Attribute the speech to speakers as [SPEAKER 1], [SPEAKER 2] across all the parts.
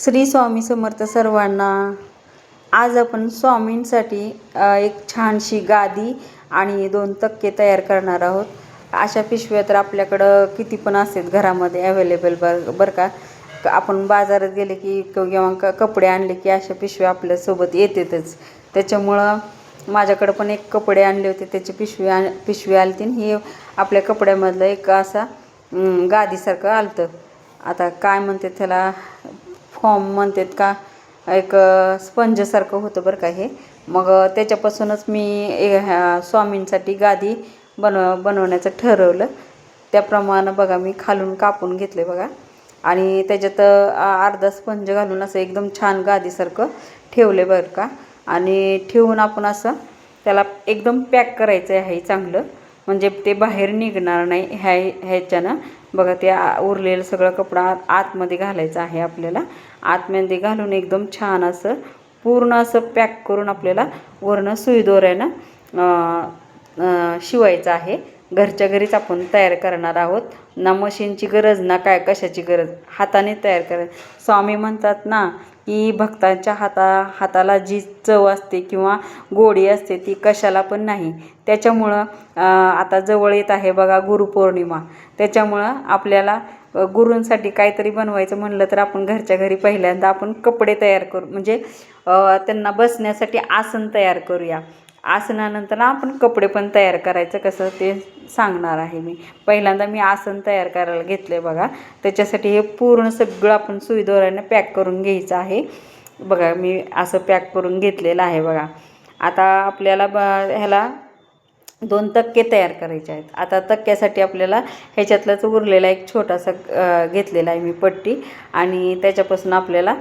[SPEAKER 1] श्री स्वामी समर्थ सर्वांना। आज आपण स्वामींसाठी एक छानशी गादी आणि 2 तक्के तयार करणार आहोत। अशा पिशव्या तर आपल्याकडं किती पण असतात घरामध्ये अवेलेबल बरं का। आपण बाजारात गेले की किंवा कपडे आणले की अशा पिशव्या आपल्यासोबत येतातच। त्याच्यामुळं माझ्याकडे पण एक कपडे आणले होते, त्याची पिशवी आलती। ही आपल्या कपड्यामधलं एक असा गादीसारखं आलतं। आता काय म्हणते त्याला, फॉर्म म्हणतात का, एक स्पंजसारखं होतं बरं का हे। मग त्याच्यापासूनच मी स्वामींसाठी गादी बनवण्याचं ठरवलं। त्याप्रमाणे बघा मी खालून कापून घेतले बघा, आणि त्याच्यात अर्धा स्पंज घालून असं एकदम छान गादीसारखं ठेवले बरं का। आणि ठेवून आपण असं त्याला एकदम पॅक करायचं आहे चांगलं, म्हणजे ते बाहेर निघणार नाही ह्याच्यानं। बघा ते उरलेलं सगळं कपडा आतमध्ये घालायचं आहे आपल्याला। आतमध्ये घालून एकदम छान असं पूर्ण असं पॅक करून आपल्याला वरनं सुई दोऱ्यानं शिवायचं आहे। घरच्या घरीच आपण तयार करणार आहोत, ना मशीनची गरज ना काय कशाची गरज, हाताने तयार करायचं। स्वामी म्हणतात ना की भक्तांच्या हाताला जी चव असते किंवा गोडी असते ती कशाला पण नाही। त्याच्यामुळं आता जवळ येत आहे बघा गुरुपौर्णिमा। त्याच्यामुळं आपल्याला गुरूंसाठी काहीतरी बनवायचं म्हणलं तर आपण घरच्या घरी पहिल्यांदा आपण कपडे तयार करू, म्हणजे त्यांना बसण्यासाठी आसन तयार करूया। आसनानंतर आपण कपडे पण तयार करायचं कसं ते सांगणार आहे मी। पहिल्यांदा मी आसन तयार करायला घेतले बघा। त्याच्यासाठी हे पूर्ण सगळं आपण सुई दोऱ्याने पॅक करून घ्यायचं आहे बघा। मी असं पॅक करून घेतलेलं आहे बघा। आता आपल्याला ह्याला 2 तक्के तयार करायचे आहेत। आता तक्क्यासाठी आपल्याला ह्याच्यातलाच उरलेला एक छोटासा घेतलेला आहे मी पट्टी, आणि त्याच्यापासून आपल्याला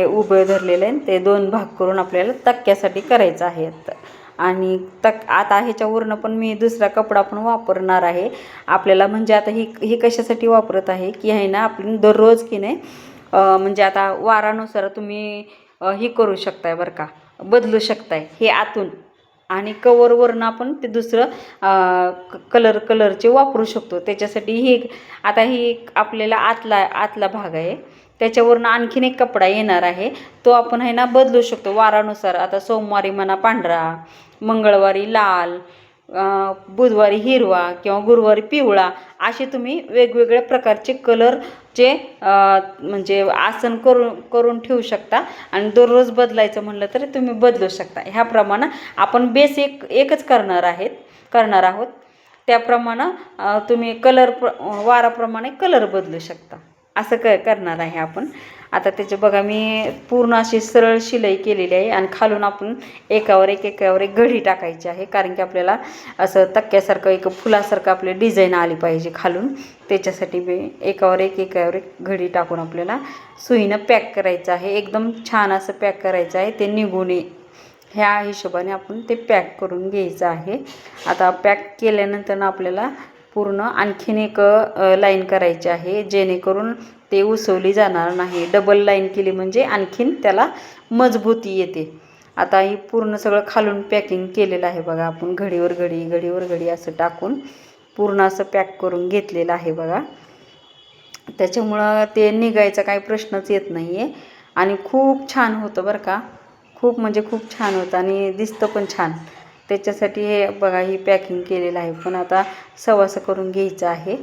[SPEAKER 1] उभं धरलेलं आहे ते 2 भाग करून आपल्याला तक्क्यासाठी करायचं आहे। आणि आता ह्याच्यावरनं पण मी दुसरा कपडा पण वापरणार आहे आपल्याला। म्हणजे आता ही कशासाठी वापरत आहे की आहे ना, आपण दररोज की नाही म्हणजे आता वारानुसार तुम्ही ही करू शकताय बरं का, बदलू शकताय हे आतून। आणि कवरवरनं आपण ते दुसरं कलरचे वापरू शकतो। त्याच्यासाठी ही आपल्याला आतला भाग आहे, त्याच्यावरनं आणखीन एक कपडा येणार आहे, तो आपण आहे ना बदलू शकतो वारानुसार। आता सोमवारी म्हणा पांढरा, मंगळवारी लाल, बुधवारी हिरवा किंवा गुरुवारी पिवळा, असे तुम्ही वेगवेगळ्या प्रकारचे कलरचे म्हणजे आसन करून ठेवू शकता। आणि दररोज बदलायचं म्हणलं तर तुम्ही बदलू शकता। ह्याप्रमाणे आपण बेस एकच करणार आहोत, त्याप्रमाणे तुम्ही वाराप्रमाणे कलर बदलू शकता, असं करणार आहे आपण। आता त्याचे बघा मी पूर्ण अशी सरळ शिलाई केलेली आहे, आणि खालून आपण एकावर एक घडी टाकायची आहे, कारण की आपल्याला असं तक्क्यासारखं एक फुलासारखं आपली डिझाईन आली पाहिजे खालून। त्याच्यासाठी मी एकावर एक घडी टाकून आपल्याला सुईनं पॅक करायचं आहे। एकदम छान असं पॅक करायचं आहे, ते निघू नये ह्या हिशोबाने आपण ते पॅक करून घ्यायचं आहे। आता पॅक केल्यानंतर आपल्याला पूर्ण आणखीन एक लाईन करायची आहे, जेणेकरून ते उसवली जाणार नाही। डबल लाईन केली म्हणजे आणखीन त्याला मजबूती येते। आता ही पूर्ण सगळं खालून पॅकिंग केलेलं आहे बघा आपण, घडीवर घडी असं टाकून पूर्ण असं पॅक करून घेतलेलं आहे बघा। त्याच्यामुळं ते निघायचा काही प्रश्नच येत नाही आहे, आणि खूप छान होतं बरं का। खूप म्हणजे खूप छान होतं आणि दिसतं पण छान। त्याच्यासाठी हे बघा ही पॅकिंग केलेलं आहे, पण आता सवासं करून घ्यायचं आहे।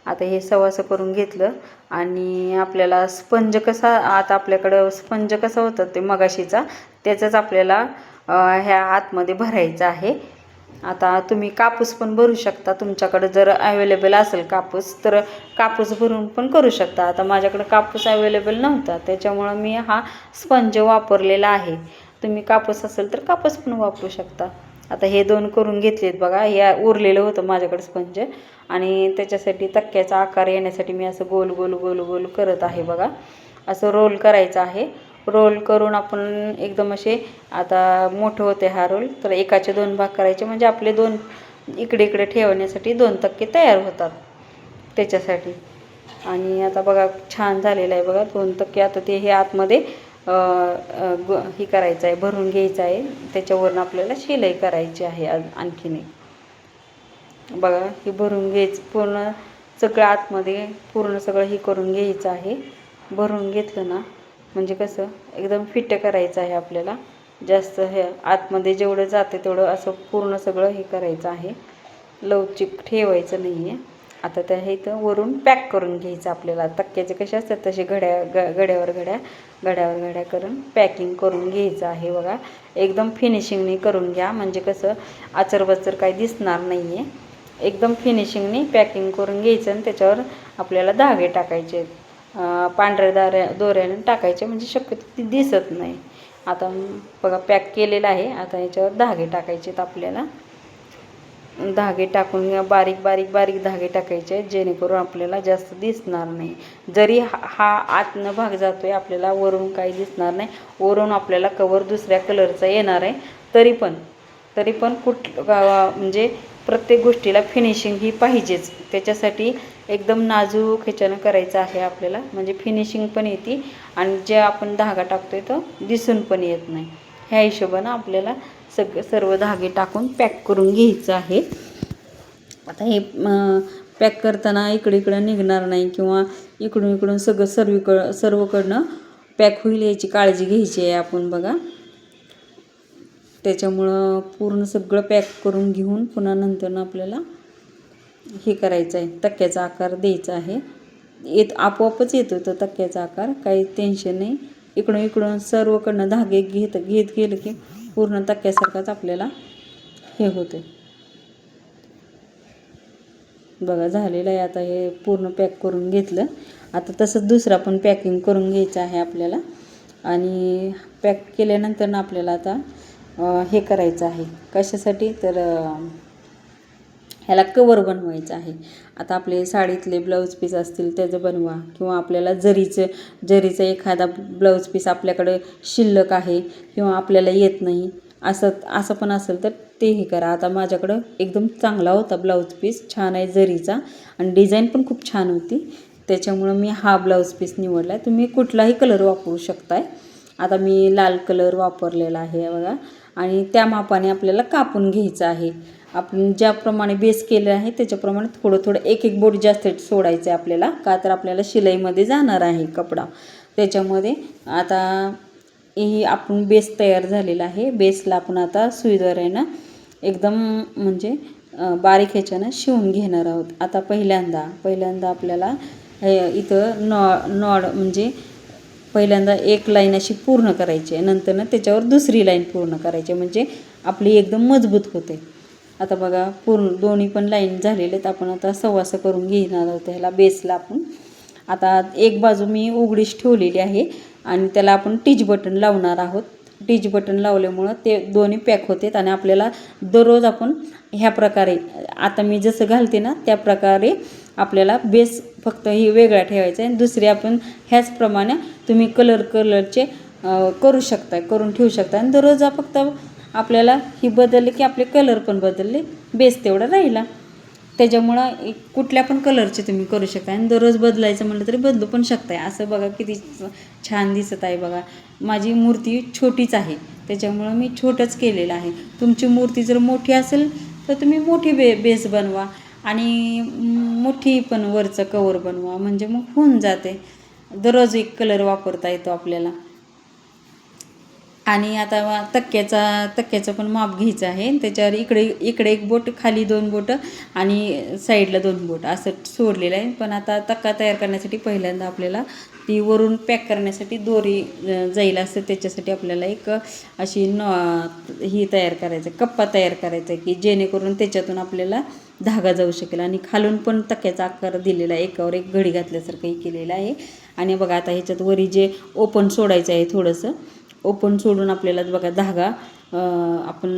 [SPEAKER 1] आता हे सवासं करून घेतलं, आणि आपल्याला स्पंज कसा, आता आपल्याकडं स्पंज कसा होता ते मगाशीचा, त्याचंच आपल्याला ह्या आतमध्ये भरायचं आहे। आता तुम्ही कापूस पण भरू शकता, तुमच्याकडं जर अवेलेबल असेल कापूस तर कापूस भरून पण करू शकता। आता माझ्याकडं कापूस अवेलेबल नव्हता, त्याच्यामुळं मी हा स्पंज वापरलेला आहे। तुम्ही कापूस असेल तर कापूस पण वापरू शकता। आता हे 2 करून घेतलेत बघा, या उरलेलं होतं माझ्याकडे स्पंज, आणि त्याच्यासाठी तक्क्याचा आकार येण्यासाठी मी असं गोल गोल गोल गोल करत आहे बघा। असं रोल करायचं आहे। रोल करून आपण एकदम असे, आता मोठं होते हा रोल, तर एकाचे 2 भाग करायचे, म्हणजे आपले 2 इकडे ठेवण्यासाठी 2 तक्के तयार होतात त्याच्यासाठी। आणि आता बघा छान झालेलं आहे बघा 2 तक्के। आता ते हे आतमध्ये ही करायचं आहे, भरून घ्यायचं आहे। त्याच्यावरून आपल्याला शिलाई करायची आहे आणखीन एक बघा। ही भरून घ्यायचं पूर्ण सगळं आतमध्ये, पूर्ण सगळं ही करून घ्यायचं आहे। भरून घेतलं ना म्हणजे कसं एकदम फिट्ट करायचं आहे आपल्याला. जास्त हे आतमध्ये जेवढं जाते तेवढं असं पूर्ण सगळं हे करायचं आहे, लवचिक ठेवायचं नाही आहे. आता त्या हे इथं वरून पॅक करून घ्यायचं आपल्याला. तक्क्याचे कसे असतात तसे घड्यावर घड्या करून पॅकिंग करून घ्यायचं आहे बघा. एकदम फिनिशिंगने करून घ्या, म्हणजे कसं आचरबचर काही दिसणार नाही आहे. एकदम फिनिशिंगने पॅकिंग करून घ्यायचं आणि त्याच्यावर आपल्याला धागे टाकायचे आहेत. पांढऱ्या दोऱ्याने टाकायचे, म्हणजे शक्यतो ती दिसत नाही. आता बघा पॅक केलेलं आहे. आता याच्यावर धागे टाकायचे आहेत आपल्याला. धागे टाकून बारीक बारीक बारीक धागे टाकायचे आहेत, जेणेकरून आपल्याला जास्त दिसणार नाही. जरी हा आतनं भाग जातोय आपल्याला, वरून काही दिसणार नाही. वरून आपल्याला कवर दुसऱ्या कलरचा येणार आहे. तरी पण म्हणजे प्रत्येक गोष्टीला फिनिशिंग ही पाहिजेच. त्याच्यासाठी एकदम नाजूक ह्याच्यानं करायचं आहे आपल्याला, म्हणजे फिनिशिंग पण येते आणि जे आपण धागा टाकतोय तो दिसून पण येत नाही. ह्या हिशोबानं आपल्याला सर्व धागे टाकून पॅक करून घ्यायचं आहे. आता हे पॅक करताना इकडं निघणार नाही, किंवा इकडून सगळं सर्वकडनं पॅक होईल याची काळजी घ्यायची आहे आपण बघा. त्याच्यामुळं पूर्ण सगळं पॅक करून घेऊन पुन्हा नंतर आपल्याला हे करायचं आहे, तक्क्याचा आकार द्यायचा आहे. आपोआपच येतो तो तक्क्याचा आकार, काही टेन्शन नाही. इकडून सर्वकडनं धागे घेत गेलं की पूर्ण तक्क्यासारखाच आपल्याला हे होते बघा. झालेलं आहे. आता हे पूर्ण पॅक करून घेतलं. आता तसंच दुसरा पण पॅकिंग करून घ्यायचं आहे आपल्याला. आणि पॅक केल्यानंतर आपल्याला आता हे करायचं आहे, कशासाठी तर ह्याला कवर बनवायचं आहे. आता आपले साडीतले ब्लाऊज पीस असतील त्याचं बनवा, किंवा आपल्याला जरीचं एखादा ब्लाऊज पीस आपल्याकडे शिल्लक आहे किंवा आपल्याला येत नाही असं पण असेल तर तेही करा. आता माझ्याकडं एकदम चांगला होता ब्लाऊज पीस, छान आहे जरीचा, आणि डिझाईन पण खूप छान होती. त्याच्यामुळं मी हा ब्लाऊज पीस निवडला आहे. तुम्ही कुठलाही कलर वापरू शकताय. आता मी लाल कलर वापरलेला आहे बघा. आणि त्या मापाने आपल्याला कापून घ्यायचं आहे. आपण ज्याप्रमाणे बेस केलं आहे त्याच्याप्रमाणे थोडं एक बोट जास्त सोडायचं आहे आपल्याला, का तर आपल्याला शिलाईमध्ये जाणार आहे कपडा. त्याच्यामध्ये आता ही आपण बेस तयार झालेला आहे. बेसला आपण आता सुईद्वारेनं एकदम म्हणजे बारीक ह्याच्यानं शिवून घेणार आहोत. आता पहिल्यांदा आपल्याला इथं नॉड म्हणजे पहिल्यांदा एक लाईन अशी पूर्ण करायची आहे, नंतर त्याच्यावर दुसरी लाईन पूर्ण करायची, म्हणजे आपली एकदम मजबूत होते. आता बघा पूर्ण दोन्ही पण लाईन झालेले आहेत. आपण आता सव्वासं करून घेणार आहोत ह्याला बेसला आपण. आता एक बाजू मी उघडीच ठेवलेली आहे आणि त्याला आपण टिच बटन लावणार आहोत. टिच बटन लावल्यामुळं ते दोन्ही पॅक होतात आणि आपल्याला दररोज आपण ह्या प्रकारे, आता मी जसं घालते ना त्या प्रकारे आपल्याला बेस फक्त ही वेगळा ठेवायचा आहे, आणि दुसरे आपण ह्याचप्रमाणे तुम्ही कलरचे करून ठेवू शकता. आणि दररोज फक्त आपल्याला ही बदलली की आपले कलर पण बदलले, बेस तेवढा राहिला. त्याच्यामुळं कुठल्या पण कलरचे तुम्ही करू शकता, आणि दररोज बदलायचं म्हटलं तरी बदलू पण शकताय. असं बघा किती छान दिसत आहे बघा. माझी मूर्ती छोटीच आहे त्याच्यामुळं मी छोटंच केलेलं आहे. तुमची मूर्ती जर मोठी असेल तर तुम्ही मोठी बेस बनवा आणि मोठी पण वरचं कवर बनवा, म्हणजे मग होऊन जाते. दररोज एक कलर वापरता येतो आपल्याला. आणि आता तक्क्याचं पण माप घ्यायचं आहे. त्याच्यावर इकडे एक बोट, खाली 2 बोटं आणि साईडला 2 बोट असं सोडलेलं आहे. पण आता तक्का तयार करण्यासाठी पहिल्यांदा आपल्याला ती वरून पॅक करण्यासाठी दोरी जाईल असं, त्याच्यासाठी आपल्याला एक अशी ही तयार करायचं, कप्पा तयार करायचा, की जेणेकरून त्याच्यातून आपल्याला धागा जाऊ शकेल. आणि खालून पण तक्क्याचा आकार दिलेला आहे, एकावर एक घडी घातल्यासारखंही केलेलं आहे. आणि बघा आता ह्याच्यात वरी जे ओपन सोडायचं आहे, थोडंसं ओपन सोडून आपल्याला बघा धागा आपण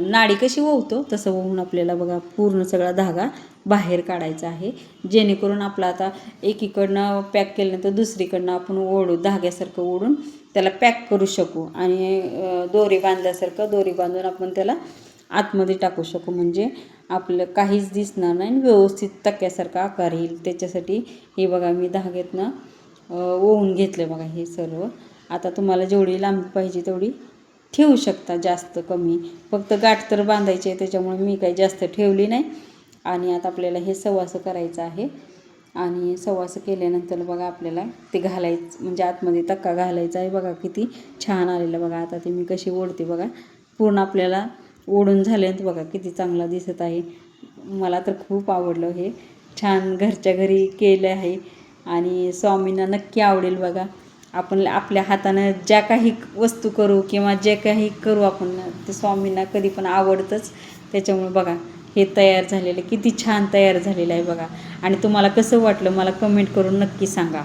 [SPEAKER 1] नाडी कशी ओवतो तसं ओवून आपल्याला बघा पूर्ण सगळा धागा बाहेर काढायचा आहे, जेणेकरून आपला आता एकीकडनं पॅक केल्यानंतर दुसरीकडनं आपण धाग्यासारखं ओढून त्याला पॅक करू शकू. आणि दोरी बांधून आपण त्याला आतमध्ये टाकू शकू, म्हणजे आपलं काहीच दिसणार नाही आणि व्यवस्थित तक्क्यासारखा आकार येईल. त्याच्यासाठी हे बघा मी धाग्यातनं ओवून घेतलं बघा हे सर्व. आता तुम्हाला जेवढी लांबी पाहिजे तेवढी ठेवू शकता, जास्त कमी. फक्त गाठ तर बांधायची आहे, त्याच्यामुळे मी काही जास्त ठेवली नाही. आणि आता आपल्याला हे सव्वासं करायचं आहे. आणि सव्वासं केल्यानंतर बघा आपल्याला ते घालायचं, म्हणजे आतमध्ये तक्का घालायचा आहे. बघा किती छान आलेलं बघा. आता ते मी कशी ओढते बघा, पूर्ण आपल्याला ओढून झाल्यानंतर बघा किती चांगला दिसत आहे. मला तर खूप आवडलं हे, छान घरच्या घरी केलं आहे आणि स्वामींना नक्की आवडेल बघा. आपण आपल्या हातानं ज्या काही वस्तू करू किंवा जे काही करू आपण, ते स्वामींना कधी पण आवडतंच. त्याच्यामुळे बघा हे तयार झालेलं किती छान तयार झालेलं आहे बघा. आणि तुम्हाला कसं वाटलं मला कमेंट करून नक्की सांगा.